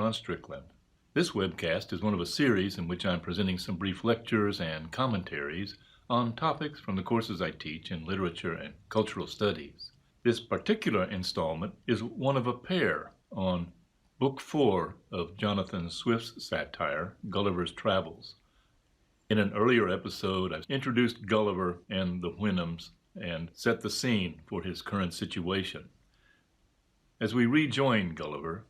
Ron Strickland. This webcast is one of a series in which I'm presenting some brief lectures and commentaries on topics from the courses I teach in literature and cultural studies. This particular installment is one of a pair on Book 4 of Jonathan Swift's satire, Gulliver's Travels. In an earlier episode, I introduced Gulliver and the Houyhnhnms and set the scene for his current situation. As we rejoin Gulliver,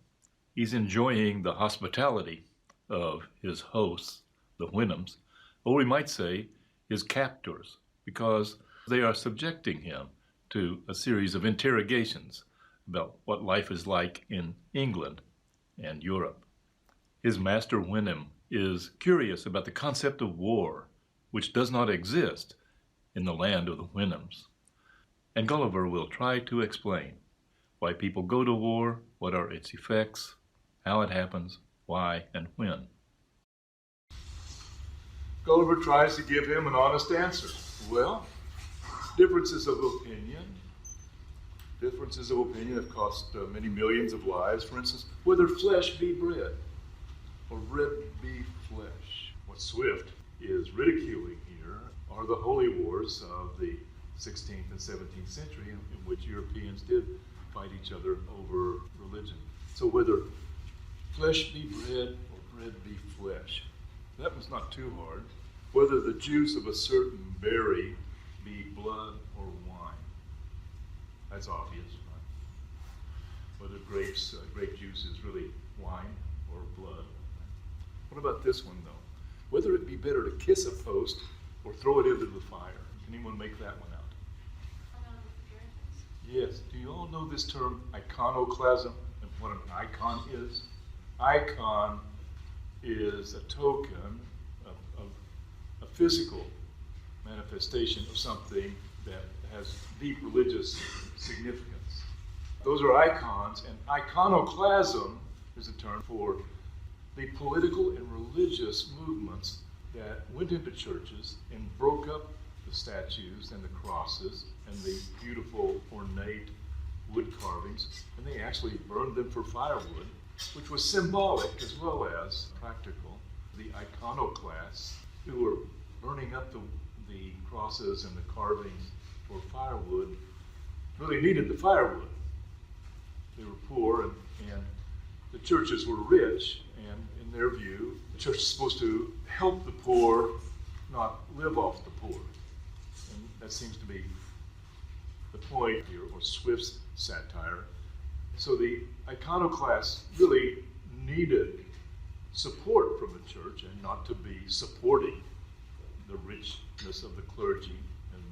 he's enjoying the hospitality of his hosts, the Houyhnhnms, or we might say his captors, because they are subjecting him to a series of interrogations about what life is like in England and Europe. His master Houyhnhnm is curious about the concept of war, which does not exist in the land of the Houyhnhnms. And Gulliver will try to explain why people go to war, what are its effects, how it happens, why, and when. Gulliver tries to give him an honest answer. Well, differences of opinion have cost many millions of lives. For instance, whether flesh be bread or bread be flesh. What Swift is ridiculing here are the holy wars of the 16th and 17th century in which Europeans did fight each other over religion. So whether flesh be bread or bread be flesh, that was not too hard. Whether the juice of a certain berry be blood or wine, that's obvious, right? Whether grape juice is really wine or blood. What about this one, though? Whether it be better to kiss a post or throw it into the fire. Can anyone make that one out? Yes. Do you all know this term, iconoclasm, and what an icon is? Icon is a token of a physical manifestation of something that has deep religious significance. Those are icons, and iconoclasm is a term for the political and religious movements that went into churches and broke up the statues and the crosses and the beautiful ornate wood carvings, and they actually burned them for firewood, which was symbolic as well as practical. The iconoclasts, who were burning up the crosses and the carvings for firewood, really needed the firewood. They were poor, and the churches were rich, and in their view, the church is supposed to help the poor, not live off the poor. And that seems to be the point here, or Swift's satire. So the iconoclasts really needed support from the church and not to be supporting the richness of the clergy and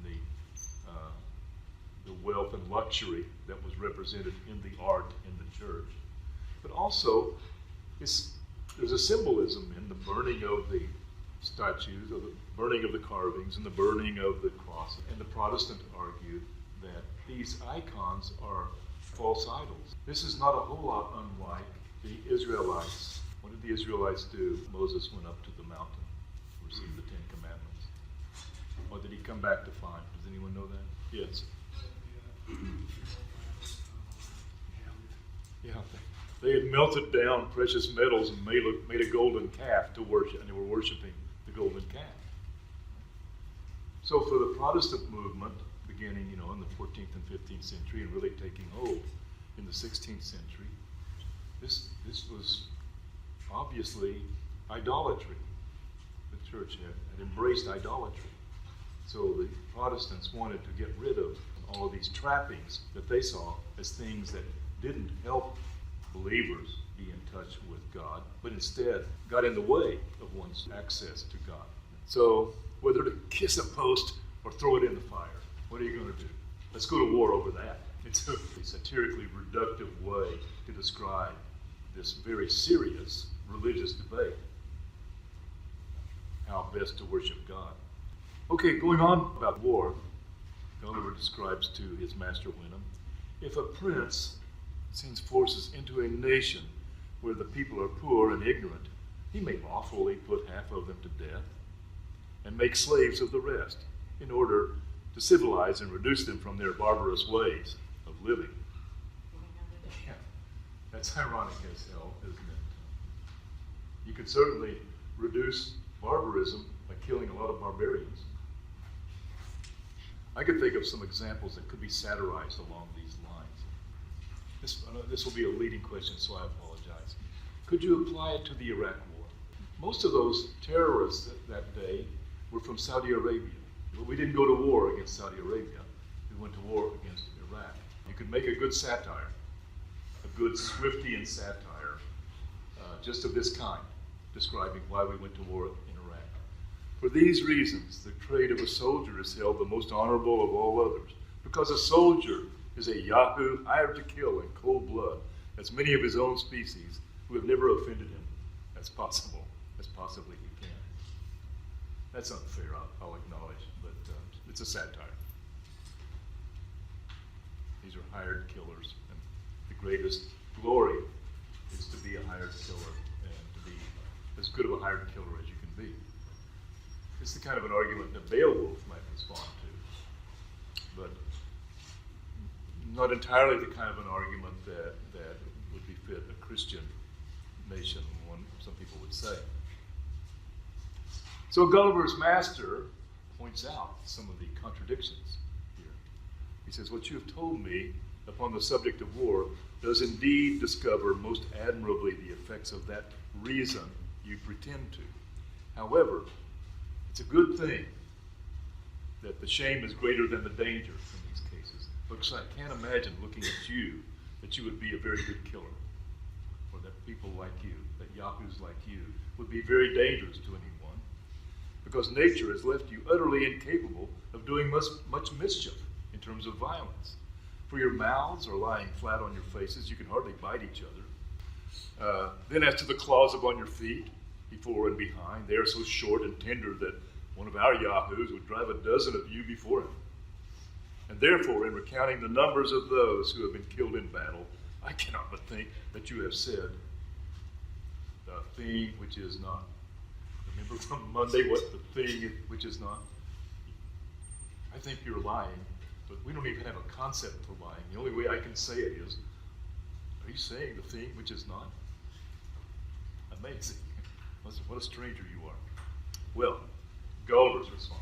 the wealth and luxury that was represented in the art in the church. But also, there's a symbolism in the burning of the statues, or the burning of the carvings, and the burning of the cross. And the Protestant argued that these icons are false idols. This is not a whole lot unlike the Israelites. What did the Israelites do? Moses went up to the mountain to receive the Ten Commandments. What did he come back to find? Does anyone know that? Yes. Yeah. They had melted down precious metals and made a golden calf to worship, and they were worshiping the golden calf. So for the Protestant movement, beginning, in the 14th and 15th century and really taking hold in the 16th century, this was obviously idolatry. The church had embraced idolatry. So the Protestants wanted to get rid of all of these trappings that they saw as things that didn't help believers be in touch with God, but instead got in the way of one's access to God. So whether to kiss a post or throw it in the fire, what are you going to do? Let's go to war over that. It's a satirically reductive way to describe this very serious religious debate. How best to worship God. Okay, going on about war, Gulliver describes to his master Houyhnhnm, if a prince sends forces into a nation where the people are poor and ignorant, he may lawfully put half of them to death and make slaves of the rest in order to civilize and reduce them from their barbarous ways of living. Yeah, that's ironic as hell, isn't it? You could certainly reduce barbarism by killing a lot of barbarians. I could think of some examples that could be satirized along these lines. This will be a leading question, so I apologize. Could you apply it to the Iraq War? Most of those terrorists that day were from Saudi Arabia. But we didn't go to war against Saudi Arabia. We went to war against Iraq. You could make a good satire, a good Swiftian satire, just of this kind, describing why we went to war in Iraq. For these reasons, the trade of a soldier is held the most honorable of all others, because a soldier is a Yahoo hired to kill in cold blood as many of his own species who have never offended him as possibly he can. That's unfair, I'll acknowledge, but it's a satire. These are hired killers, and the greatest glory is to be a hired killer and to be as good of a hired killer as you can be. It's the kind of an argument that Beowulf might respond to, but not entirely the kind of an argument that would befit a Christian nation, some people would say. So Gulliver's master points out some of the contradictions here. He says, what you have told me upon the subject of war does indeed discover most admirably the effects of that reason you pretend to. However, it's a good thing that the shame is greater than the danger in these cases, because I can't imagine looking at you that you would be a very good killer, or that people like you, that yahoos like you, would be very dangerous to anyone, because nature has left you utterly incapable of doing much mischief in terms of violence. For your mouths are lying flat on your faces, you can hardly bite each other. Then as to the claws upon your feet, before and behind, they are so short and tender that one of our yahoos would drive a dozen of you before him. And therefore, in recounting the numbers of those who have been killed in battle, I cannot but think that you have said, the thing which is not. Remember from Monday what the thing which is not? I think you're lying, but we don't even have a concept for lying. The only way I can say it is, are you saying the thing which is not? Amazing. What a stranger you are. Well, Gulliver's response.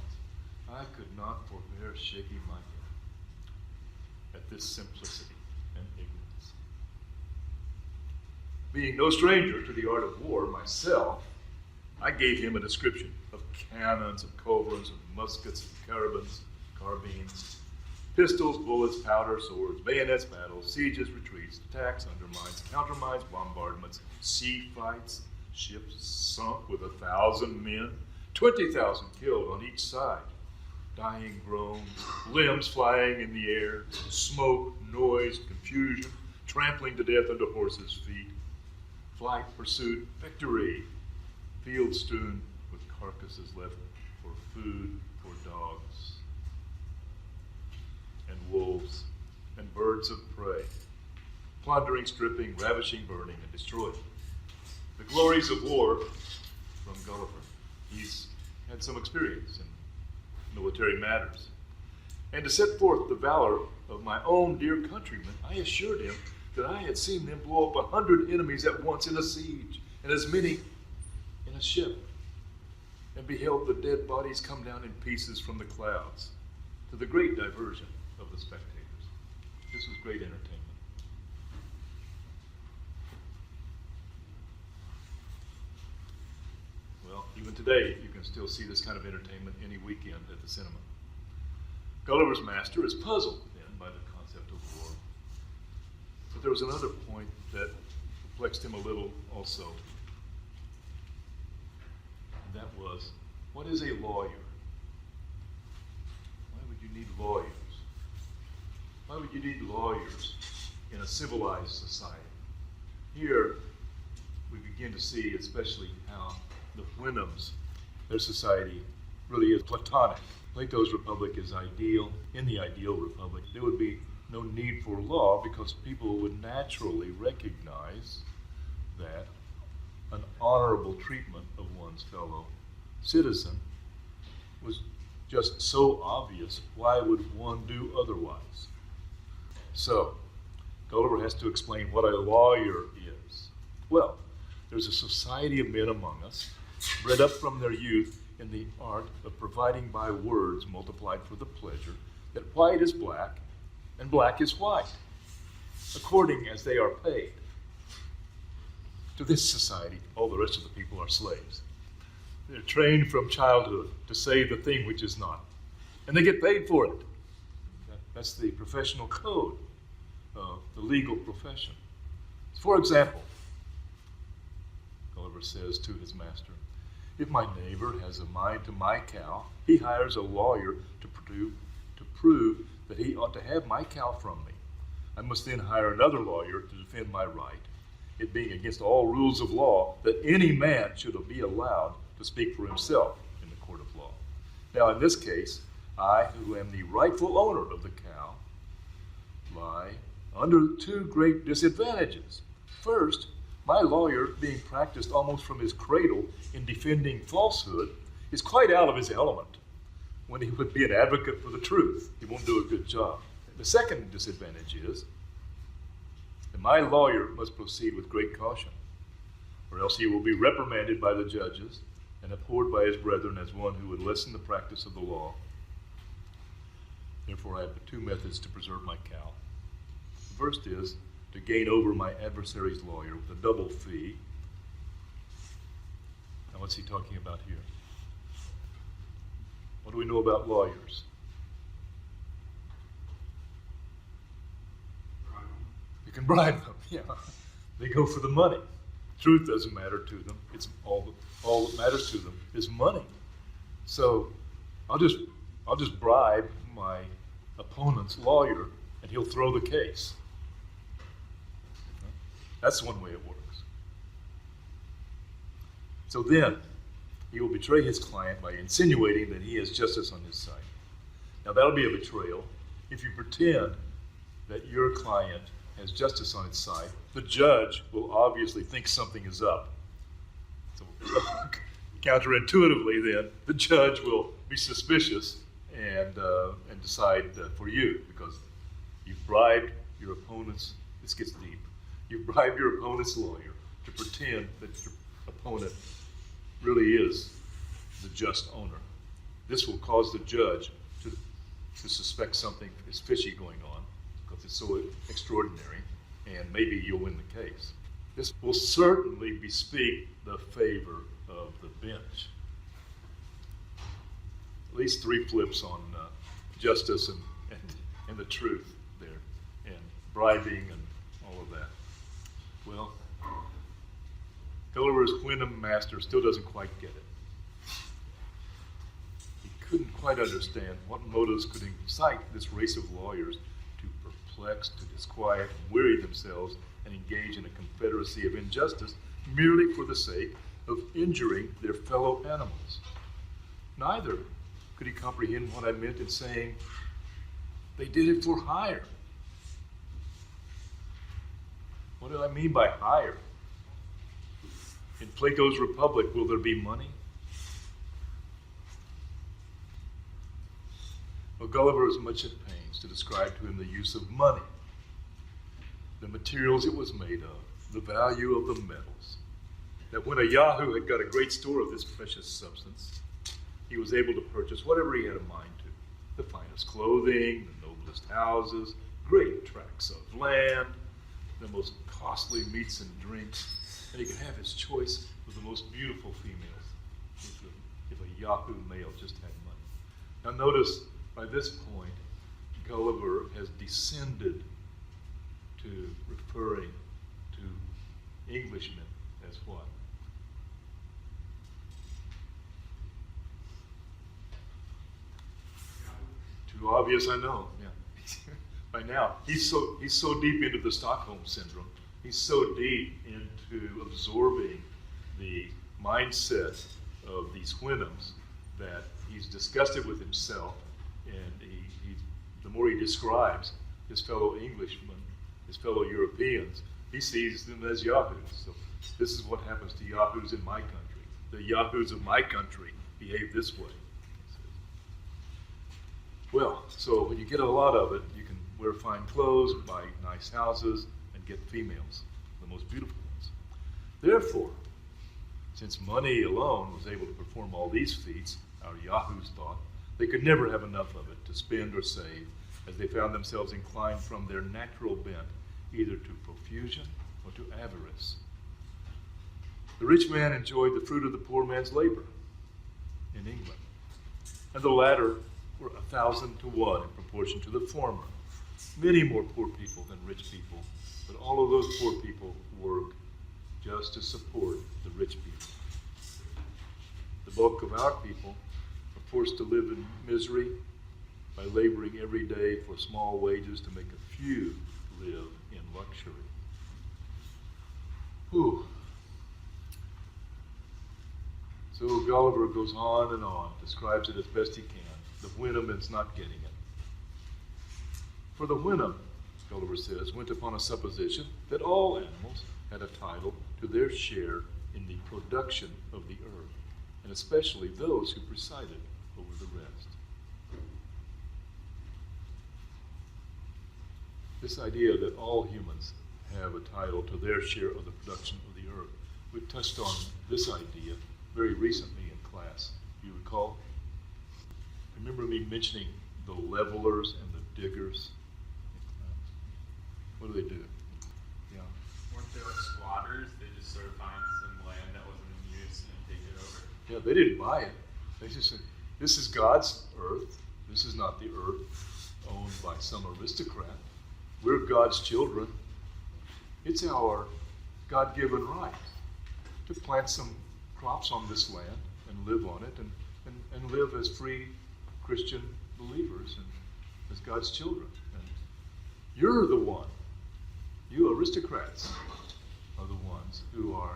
I could not forbear shaking my head at this simplicity and ignorance. Being no stranger to the art of war myself, I gave him a description of cannons, of culverins, of muskets, of carbines, pistols, bullets, powder, swords, bayonets, battles, sieges, retreats, attacks, undermines, countermines, bombardments, sea fights, ships sunk with 1,000 men, 20,000 killed on each side, dying groans, limbs flying in the air, smoke, noise, confusion, trampling to death under horses' feet, flight, pursuit, victory, fields strewn with carcasses left for food for dogs and wolves and birds of prey, plundering, stripping, ravishing, burning, and destroying. The glories of war from Gulliver. He's had some experience in military matters. And to set forth the valor of my own dear countrymen, I assured him that I had seen them blow up 100 enemies at once in a siege, and as many in a ship, and beheld the dead bodies come down in pieces from the clouds, to the great diversion of the spectators. This was great entertainment. Well, even today, you can still see this kind of entertainment any weekend at the cinema. Gulliver's master is puzzled then by the concept of war. But there was another point that perplexed him a little also. And that was, what is a lawyer? Why would you need lawyers? Why would you need lawyers in a civilized society? Here, we begin to see especially how the Houyhnhnms, their society really is Platonic. Plato's republic is ideal. In the ideal republic, there would be no need for law because people would naturally recognize that an honorable treatment of one's fellow citizen was just so obvious. Why would one do otherwise? So, Gulliver has to explain what a lawyer is. Well, There's a society of men among us, bred up from their youth in the art of providing by words multiplied for the pleasure, that white is black and black is white, according as they are paid. To this society, all the rest of the people are slaves. They're trained from childhood to say the thing which is not, and they get paid for it. That's the professional code of the legal profession. For example, Gulliver says to his master, if my neighbor has a mind to my cow, he hires a lawyer to prove that he ought to have my cow from me. I must then hire another lawyer to defend my right, it being against all rules of law that any man should be allowed to speak for himself in the court of law. Now, in this case, I, who am the rightful owner of the cow, lie under two great disadvantages. First, my lawyer, being practiced almost from his cradle in defending falsehood, is quite out of his element. When he would be an advocate for the truth, he won't do a good job. The second disadvantage is that my lawyer must proceed with great caution, or else he will be reprimanded by the judges and abhorred by his brethren as one who would lessen the practice of the law. Therefore, I have but two methods to preserve my cow. The first is to gain over my adversary's lawyer with a double fee. Now, what's he talking about here? What do we know about lawyers? You can bribe them, yeah. They go for the money. Truth doesn't matter to them. It's all that matters to them is money. So I'll just bribe my opponent's lawyer and he'll throw the case. That's one way it works. So then, he will betray his client by insinuating that he has justice on his side. Now, that'll be a betrayal. If you pretend that your client has justice on its side, the judge will obviously think something is up. So, counterintuitively, then, the judge will be suspicious and decide for you, because you've bribed your opponent's, this gets deep, you've bribed your opponent's lawyer to pretend that your opponent really is the just owner. This will cause the judge to suspect something is fishy going on, because it's so extraordinary, and maybe you'll win the case. This will certainly bespeak the favor of the bench. At least three flips on justice and the truth there, and bribing and all of that. Well, Gulliver's Wyndham master still doesn't quite get it. He couldn't quite understand what motives could incite this race of lawyers to perplex, to disquiet, and weary themselves and engage in a confederacy of injustice merely for the sake of injuring their fellow animals. Neither could he comprehend what I meant in saying they did it for hire. What do I mean by hire? In Plato's Republic, will there be money? Well, Gulliver is much at pains to describe to him the use of money, the materials it was made of, the value of the metals. That when a Yahoo had got a great store of this precious substance, he was able to purchase whatever he had a mind to. The finest clothing, the noblest houses, great tracts of land, the most costly meats and drinks, and he could have his choice with the most beautiful females if a Yahoo male just had money. Now notice, by this point, Gulliver has descended to referring to Englishmen as what? Too obvious, I know. Yeah. By now, he's so deep into the Stockholm syndrome. He's so deep into absorbing the mindset of these Wyndhams that he's disgusted with himself, and the more he describes his fellow Englishmen, his fellow Europeans, he sees them as Yahoos. So this is what happens to Yahoos in my country. The Yahoos of my country behave this way. Well, so when you get a lot of it, you can wear fine clothes, buy nice houses, and get females, the most beautiful ones. Therefore, Since money alone was able to perform all these feats, our yahoos thought, they could never have enough of it to spend or save, as they found themselves inclined from their natural bent either to profusion or to avarice. The rich man enjoyed the fruit of the poor man's labor in England, and the latter were 1,000 to 1 in proportion to the former. Many more poor people than rich people, but all of those poor people work just to support the rich people. The bulk of our people are forced to live in misery by laboring every day for small wages to make a few live in luxury. Whew. So Gulliver goes on and on, describes it as best he can. The Wenham is not getting it. For the Wenham, Gulliver says, went upon a supposition that all animals had a title to their share in the production of the earth, and especially those who presided over the rest. This idea that all humans have a title to their share of the production of the earth. We touched on this idea very recently in class. You recall? Remember me mentioning the levelers and the diggers in class? What do? Yeah. Weren't they like squatters? They just sort of find some land that wasn't in use and take it over. Yeah, they didn't buy it. They just said, this is God's earth. This is not the earth owned by some aristocrat. We're God's children. It's our God-given right to plant some crops on this land and live on it and live as free Christian believers and as God's children. And you're the one, you aristocrats are the ones who are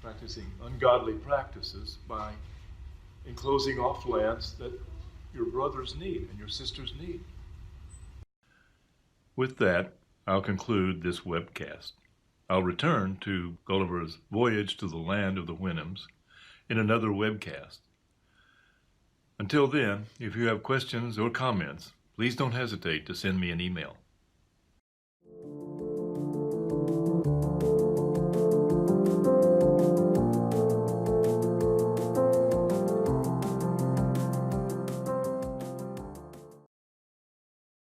practicing ungodly practices by enclosing off lands that your brothers need and your sisters need. With that, I'll conclude this webcast. I'll return to Gulliver's voyage to the land of the Wenhams in another webcast. Until then, if you have questions or comments, please don't hesitate to send me an email.